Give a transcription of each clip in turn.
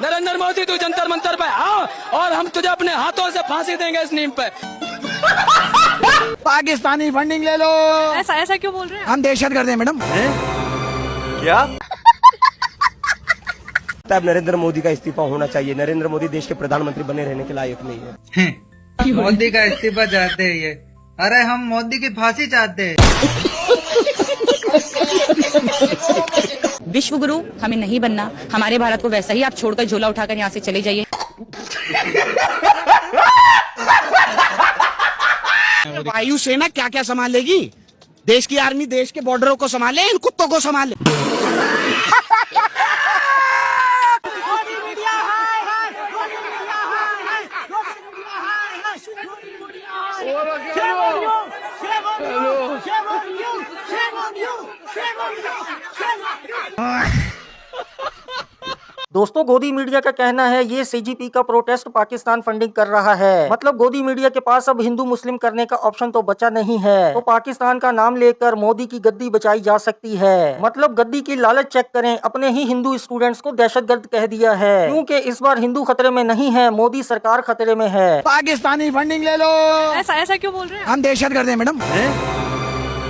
नरेंद्र मोदी तू जंतर मंतर पे आ और हम तुझे अपने हाथों से फांसी देंगे इस नीम पे। पाकिस्तानी फंडिंग ले लो। ऐसा ऐसा क्यों बोल रहे हैं? हम दहशतगर्द हैं मैडम। क्या? तब नरेंद्र मोदी का इस्तीफा होना चाहिए। नरेंद्र मोदी देश के प्रधानमंत्री बने रहने के लायक नहीं है। मोदी का इस्तीफा चाहते हैं ये? अरे हम मोदी की फांसी चाहते हैं। विश्व गुरु हमें नहीं बनना, हमारे भारत को वैसा ही आप छोड़कर झोला उठाकर यहाँ से चले जाइए। वायुसेना क्या क्या संभालेगी? देश की आर्मी देश के बॉर्डरों को संभाले, इन कुत्तों को संभाले। दोस्तों, गोदी मीडिया का कहना है ये सीजीपी का प्रोटेस्ट पाकिस्तान फंडिंग कर रहा है। मतलब गोदी मीडिया के पास अब हिंदू मुस्लिम करने का ऑप्शन तो बचा नहीं है, तो पाकिस्तान का नाम लेकर मोदी की गद्दी बचाई जा सकती है। मतलब गद्दी की लालच चेक करें, अपने ही हिंदू स्टूडेंट्स को दहशतगर्द कह दिया है, क्योंकि इस बार हिंदू खतरे में नहीं है, मोदी सरकार खतरे में है। पाकिस्तानी फंडिंग ले लो। ऐसा ऐसा क्यों बोल रहे हैं? हम दहशतगर्द हैं मैडम।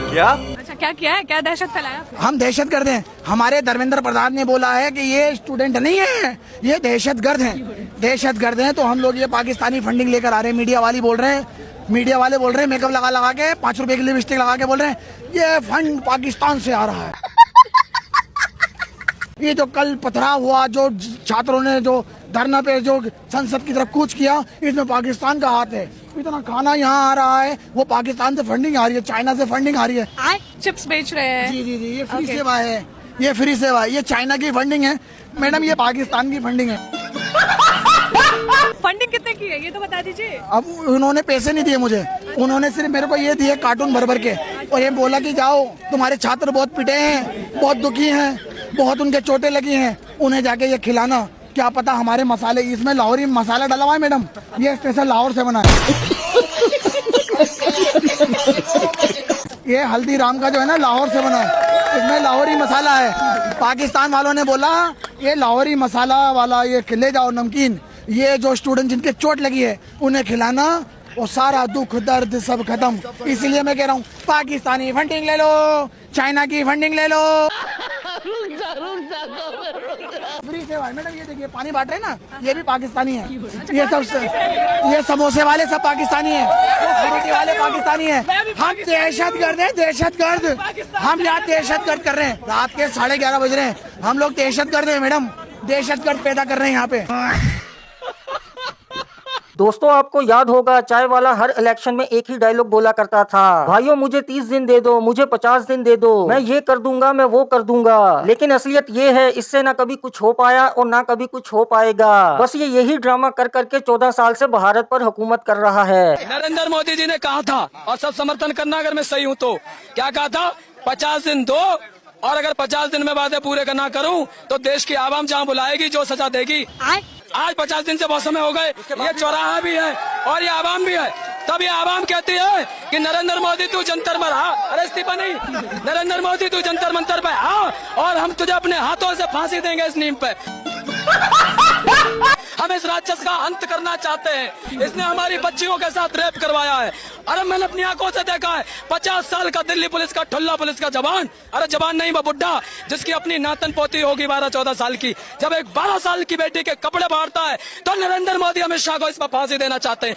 क्या? अच्छा, क्या किया है? क्या दहशत फैलाया? हम दहशतगर्द हैं। हमारे धर्मेंद्र प्रधान ने बोला है कि ये स्टूडेंट नहीं है, ये दहशतगर्द हैं। दहशतगर्द हैं तो हम लोग ये पाकिस्तानी फंडिंग लेकर आ रहे हैं। मीडिया वाले बोल रहे हैं मेकअप लगा लगा के 5 रुपए की लिपस्टिक लगा के बोल रहे हैं ये फंड पाकिस्तान से आ रहा है। ये जो कल पथराव हुआ, जो छात्रों ने जो धरना पे जो संसद की तरफ कूच किया, इसमें पाकिस्तान का हाथ है। इतना खाना यहाँ आ रहा है, वो पाकिस्तान से फंडिंग आ रही है, चाइना से फंडिंग आ रही है। चिप्स बेच रहे हैं। जी जी जी, ये फ्री सेवा है, ये फ्री सेवा है। ये चाइना की फंडिंग है मैडम, ये पाकिस्तान की फंडिंग है। फंडिंग कितने की है ये तो बता दीजिए। अब उन्होंने पैसे नहीं दिए मुझे, उन्होंने सिर्फ मेरे को ये दिए कार्टून भर भर के, और ये बोला कि जाओ तुम्हारे छात्र बहुत पिटे हैं, बहुत दुखी हैं, बहुत उनके चोटें लगी हैं, उन्हें जाके ये खिलाना। क्या पता हमारे मसाले, इसमें लाहौरी मसाला डाला हुआ है मैडम, ये स्पेशल लाहौर से बना है। ये हल्दीराम का जो है ना, लाहौर से बना है, इसमें लाहौरी मसाला है। पाकिस्तान वालों ने बोला ये लाहौरी मसाला वाला ये ले जाओ नमकीन, ये जो स्टूडेंट जिनके चोट लगी है उन्हें खिलाना, वो सारा दुख दर्द सब खत्म। इसीलिए मैं कह रहा हूँ पाकिस्तानी फंडिंग ले लो, चाइना की फंडिंग ले लो। फ्री सेवा मैडम, ये देखिए पानी बांट रहे ना, ये भी पाकिस्तानी है। ये समोसे वाले सब पाकिस्तानी है, फ्रूटी वाले पाकिस्तानी है। हम दहशतगर्द हैं, दहशतगर्द। हम यहाँ दहशतगर्द कर रहे हैं, रात के 11:30 बज रहे हैं, हम लोग दहशतगर्द हैं मैडम, दहशतगर्द पैदा कर रहे हैं यहाँ पे। दोस्तों, आपको याद होगा चाय वाला हर इलेक्शन में एक ही डायलॉग बोला करता था, भाइयों मुझे 30 दिन दे दो, मुझे 50 दिन दे दो, मैं ये कर दूंगा, मैं वो कर दूंगा। लेकिन असलियत ये है, इससे ना कभी कुछ हो पाया और ना कभी कुछ हो पाएगा। बस ये यही ड्रामा कर करके 14 साल से भारत पर हुकूमत कर रहा है। नरेंद्र मोदी जी ने कहा था, और सब समर्थन करना अगर मैं सही हूँ तो, क्या कहा था? 50 दिन दो, और अगर 50 दिन में वादे पूरे करना करूँ तो देश की आवाम जहाँ बुलाएगी जो सजा देगी। आज 50 दिन से बहुत समय हो गए, ये चौराहा भी है और ये आवाम भी है। तब ये आवाम कहती है कि नरेंद्र मोदी तू जंतर पर आ, अरे इस्तीफा नहीं, नरेंद्र मोदी तू जंतर मंतर पे आ और हम तुझे अपने हाथों से फांसी देंगे इस नीम पे। हम इस राक्षस का अंत करना चाहते हैं। इसने हमारी बच्चियों के साथ रेप करवाया है। अरे मैंने अपनी आंखों से देखा है, 50 साल का दिल्ली पुलिस का ठुल्ला पुलिस का जवान, अरे जवान नहीं वो बुड्ढा, जिसकी अपनी नातन पोती होगी 12-14 साल की, जब एक 12 साल की बेटी के कपड़े फाड़ता है तो नरेंद्र मोदी अमित शाह को इस पर फांसी देना चाहते हैं।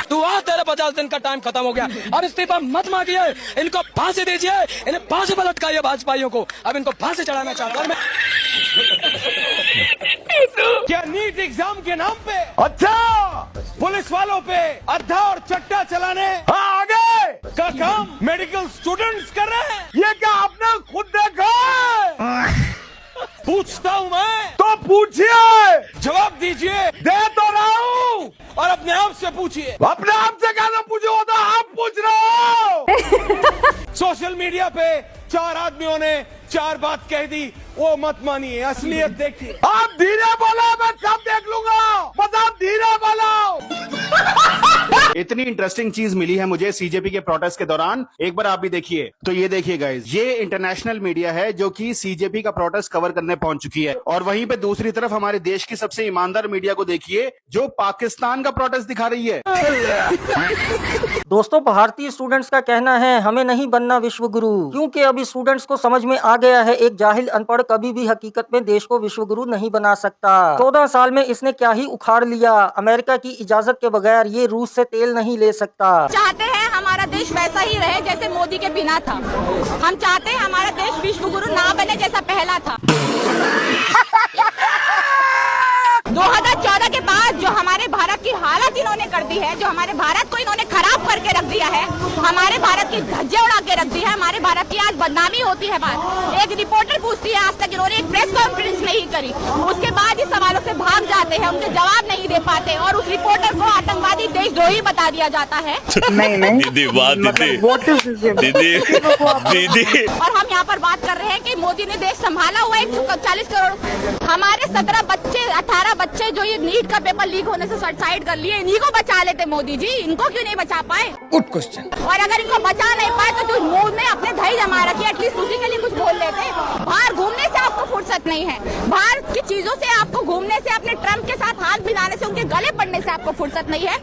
तू आ, तेरे 50 दिन का टाइम खत्म हो गया, अब इस्तीफा मत मांगिए, इनको फांसी दीजिए, इन्हें फांसी पर लटकाइए भाजपाइयों को। अब इनको फांसी चढ़ाना चाहता हूँ मैं। क्या नीट एग्जाम के नाम पे अच्छा पुलिस वालों पे अड्डा और चट्टा चलाने आगे का काम मेडिकल स्टूडेंट्स कर रहे हैं? ये क्या आपने खुद देखा है? पूछता हूँ मैं तो पूछिए, जवाब दीजिए। दे तो रहा हूँ, और अपने आप से पूछिए। अपने आप से क्या ना पूछो, तो आप पूछ रहे हो। सोशल मीडिया पे 4 आदमियों ने 4 बात कह दी, वो मत मानिए, असलियत देखिए। आप धीरे बोलो, मैं सब देख लूंगा, बस आप धीरे बोलो। इतनी इंटरेस्टिंग चीज मिली है मुझे सीजेपी के प्रोटेस्ट के दौरान, एक बार आप भी देखिए। तो ये देखिए गाइस, ये इंटरनेशनल मीडिया है जो कि सीजेपी का प्रोटेस्ट कवर करने पहुंच चुकी है, और वहीं पे दूसरी तरफ हमारे देश की सबसे ईमानदार मीडिया को देखिए जो पाकिस्तान का प्रोटेस्ट दिखा रही है। दोस्तों, भारतीय स्टूडेंट्स का कहना है हमें नहीं बनना विश्व गुरु, क्योंकि अभी स्टूडेंट्स को समझ में आ गया है एक जाहिल अनपढ़ कभी भी हकीकत में देश को विश्व गुरु नहीं बना सकता। 14 साल में इसने क्या ही उखाड़ लिया। अमेरिका की इजाजत के बगैर ये रूस से तेल नहीं ले सकता। चाहते हैं हमारा देश वैसा ही रहे जैसे मोदी के बिना था। हम चाहते हैं हमारा देश विश्व गुरु ना बने जैसा पहला था। 2014 के बाद जो हमारे भारत की हालत इन्होंने कर दी है, जो हमारे भारत को इन्होंने खराब करके रख दिया है, हमारे भारत की धज्जे उड़ा के रख दी है, हमारे भारत की आज बदनामी होती है। बात एक रिपोर्टर पूछती है, आज तक इन्होंने एक प्रेस कॉन्फ्रेंस नहीं करी, उसके बाद इस सवालों से भाग जाते हैं, उनके जवाब नहीं दे पाते और उस रिपोर्टर को आतंकवादी देशद्रोही बता दिया जाता है। दीदी दीदी और हम यहाँ पर बात कर रहे हैं कि मोदी ने देश संभाला हुआ 140 करोड़। हमारे 17 बच्चे 18 बच्चे जो ये नीट का पेपर लीक होने से सुसाइड कर लिए, इन्हीं को बचा लेते मोदी जी, इनको क्यों नहीं बचा पाए? Good question. और अगर इनको बचा नहीं पाए तो जो मुंह में अपने दही जमा रखी, एटलीस्ट उसी के लिए कुछ बोल लेते। बाहर घूमने से आपको फुर्सत नहीं है, बाहर की चीजों से आपको घूमने से, अपने ट्रम्प के साथ हाथ मिलाने से, उनके गले पड़ने से आपको फुर्सत नहीं है।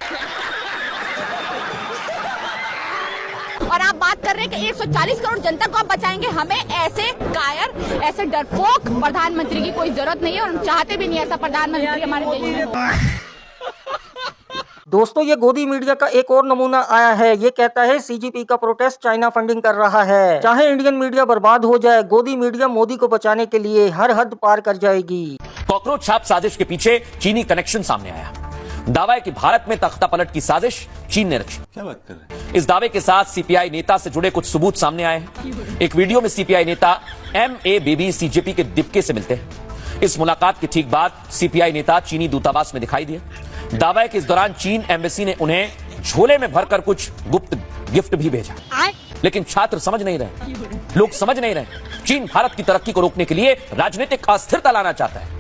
और आप बात कर रहे हैं कि 140 करोड़ जनता को आप बचाएंगे। हमें ऐसे कायर, ऐसे डरपोक प्रधानमंत्री की कोई जरूरत नहीं है और हम चाहते भी नहीं ऐसा प्रधानमंत्री हमारे देश में। दोस्तों, ये गोदी मीडिया का एक और नमूना आया है। ये कहता है सीजीपी का प्रोटेस्ट चाइना फंडिंग कर रहा है। चाहे इंडियन मीडिया बर्बाद हो जाए, गोदी मीडिया मोदी को बचाने के लिए हर हद पार कर जाएगी। कॉकरोच छाप साजिश के पीछे चीनी कनेक्शन सामने आया। दावा है कि भारत में तख्ता पलट की साजिश चीन ने रची। क्या बात कर रहे हैं? इस दावे के साथ सीपीआई नेता से जुड़े कुछ सबूत सामने आए हैं। एक वीडियो में सीपीआई नेता MABB सीजेपी के डिप्के से मिलते हैं। इस मुलाकात के ठीक बाद सीपीआई नेता चीनी दूतावास में दिखाई दिए। दावा है कि इस दौरान चीन एम्बेसी ने उन्हें झोले में भरकर कुछ गुप्त गिफ्ट भी भेजा, लेकिन छात्र समझ नहीं रहे, लोग समझ नहीं रहे। चीन भारत की तरक्की को रोकने के लिए राजनीतिक अस्थिरता लाना चाहता है।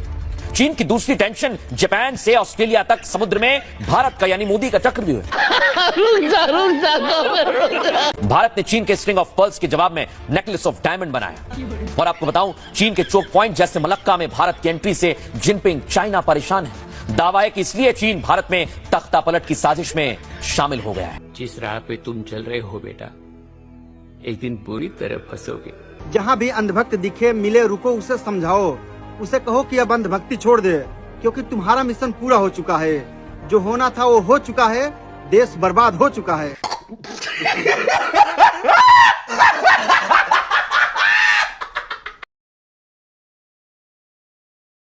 चीन की दूसरी टेंशन जापान से ऑस्ट्रेलिया तक समुद्र में भारत का यानी मोदी का चक्रव्यूह है। भारत ने चीन के स्ट्रिंग ऑफ पर्ल्स के जवाब में नेकलेस ऑफ डायमंड बनाया। और आपको बताऊं, चीन के चोक पॉइंट जैसे मलक्का में भारत की एंट्री से जिनपिंग चाइना परेशान है। दावा है कि इसलिए चीन भारत में तख्ता पलट की साजिश में शामिल हो गया है। जिस राह पे तुम चल रहे हो बेटा, एक दिन बुरी तरह फंसोगे। जहाँ भी अंधभक्त दिखे, मिले, रुको, उसे समझाओ, उसे कहो कि अब अंधभक्ति छोड़ दे, क्योंकि तुम्हारा मिशन पूरा हो चुका है। जो होना था वो हो चुका है, देश बर्बाद हो चुका है।